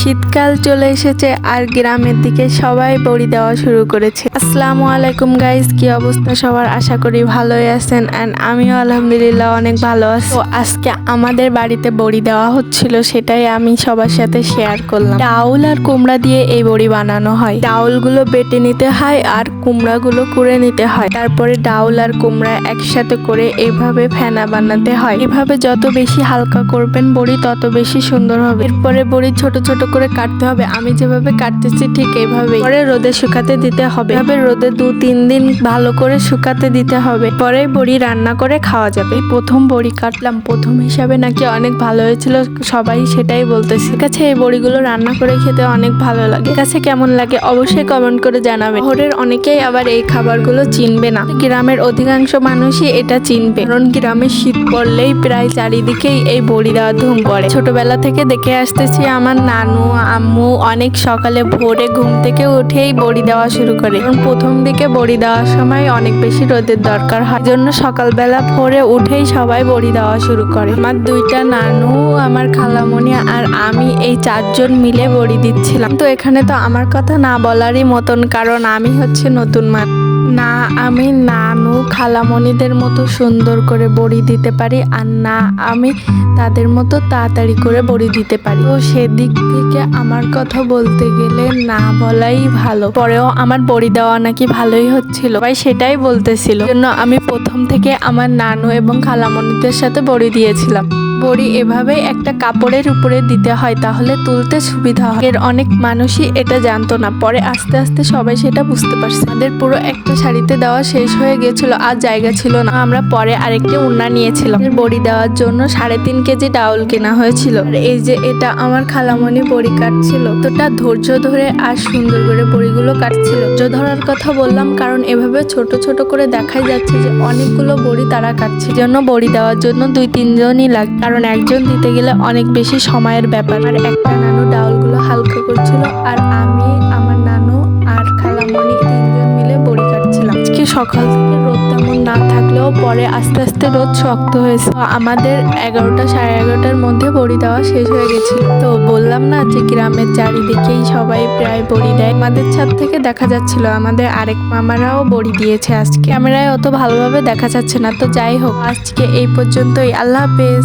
শীতকাল চলে এসেছে আর গ্রামের দিকে সবাই বড়ি দেওয়া শুরু করেছে। আসসালামু আলাইকুম গাইস, কি অবস্থা সবার? আশা করি ভালোই আছেন এন্ড আমিও আলহামদুলিল্লাহ অনেক ভালো আছি। তো আজকে আমাদের বাড়িতে বড়ি দেওয়া হচ্ছিল, সেটাই আমি সবার সাথে শেয়ার করলাম। ডাউল আর কুমড়া দিয়ে এই বড়ি বানানো হয়। ডাউলগুলো বেটে নিতে হয় আর কুমড়াগুলো কুড়ে নিতে হয়, তারপরে ডাউল আর কুমড়া একসাথে করে এভাবে ফেনা বানাতে হয়। এভাবে যত বেশি হালকা করবেন বড়ি তত বেশি সুন্দর হবে। এরপরে বড়ি ছোট ছোট করে কাটতে হবে, আমি যেভাবে কাটতেছি ঠিক এইভাবে। পরে রোদে শুকাতে দিতে হবে। এভাবে রোদে 2-3 দিন ভালো করে শুকাতে দিতে হবে, পরে বড়ি রান্না করে খাওয়া যাবে। প্রথম বড়ি কাটলাম, প্রথম হিসাবে নাকি অনেক ভালো হয়েছিল, সবাই সেটাই বলতেছে। ঠিক আছে, এই বড়িগুলো রান্না করে খেতে অনেক ভালো লাগে। কাছে কেমন লাগে অবশ্যই কমেন্ট করে জানাবে। শহরের অনেকেই আবার এই খাবারগুলো চিনবে না, গ্রামের অধিকাংশ মানুষই এটা চিনবে, কারণ গ্রামে শীত পড়লেই প্রায় চারিদিকেই এই বড়ি দেওয়ার ধুম পড়ে। ছোটবেলা থেকে দেখে আসতেছি আমার নানু আম্মু অনেক সকালে ভোরে ঘুম থেকে উঠেই বড়ি দেওয়া শুরু করে, কারণ প্রথম দিকে বড়ি দেওয়ার সময় অনেক বেশি রোদের দরকার হয়, জন্য সকালবেলা ভোরে উঠেই সবাই বড়ি দেওয়া শুরু করে। আমার 2টা নানু, আমার খালামণি আর আমি এই 4 জন মিলে বড়ি দিচ্ছিলাম। তো এখানে তো আমার কথা না বলারই মতন, কারণ আমি হচ্ছে নতুন মানুষ না, আমি নানু খালামণিদের মতো সুন্দর করে বড়ি দিতে পারি, আর না আমি তাদের মতো তাড়াতাড়ি করে বড়ি দিতে পারি। তো সেদিক থেকে আমার কথা বলতে গেলে না বলাই ভালো। পরেও আমার বড়ি দেওয়া নাকি ভালোই হচ্ছিল, ভাই সেটাই বলতেছিল, জন্য আমি প্রথম থেকে আমার নানু এবং খালামণিদের সাথে বড়ি দিয়েছিলাম। বড়ি এভাবে একটা কাপড়ের উপরে দিতে হয়, তাহলে তুলতে সুবিধা হয়। এর অনেক মানুষই এটা জানতো না, পরে আস্তে আস্তে সবাই সেটা বুঝতে পারছে। আমাদের পুরো একটা শাড়িতে দেওয়া শেষ হয়ে গেছিল, আর জায়গা ছিল না, আমরা পরে আরেকটি উন্না নিয়েছিলাম। বড়ি দেওয়ার জন্য 3.5 কেজি ডাউল কেনা হয়েছিল। আর এই যে এটা আমার খালামণি বড়ি কাটছিল, তোটা ধৈর্য ধরে আর সুন্দর করে বড়িগুলো কাটছিল। ধৈর্য ধরার কথা বললাম কারণ এভাবে ছোট ছোট করে দেখাই যাচ্ছে যে অনেকগুলো বড়ি তারা কাটছে, জন্য বড়ি দেওয়ার জন্য 2-3 জনই লাগে, কারণ একজন দিতে গেলে অনেক বেশি সময়ের ব্যাপার। আর একটা নানু ডাউলগুলো হালকা করছিল, আর আমি, আমার নানু আর খালামণি 3 জন মিলে বড়ি কাটছিলাম। আজকে সকাল থেকে রোদ তেমন না থাকলেও পরে আস্তে আস্তে রোদ শক্ত হয়েছে। আমাদের 11টা 11:30টার মধ্যে বড়ি দেওয়া শেষ হয়ে গেছিল। তো বললাম না যে গ্রামের চারিদিকেই সবাই প্রায় বড়ি দেয়। আমাদের ছাদ থেকে দেখা যাচ্ছিল আমাদের আরেক মামারাও বড়ি দিয়েছে। আজকে ক্যামেরায় অত ভালোভাবে দেখা যাচ্ছে না, তো যাই হোক আজকে এই পর্যন্তই। আল্লাহ হাফেজ।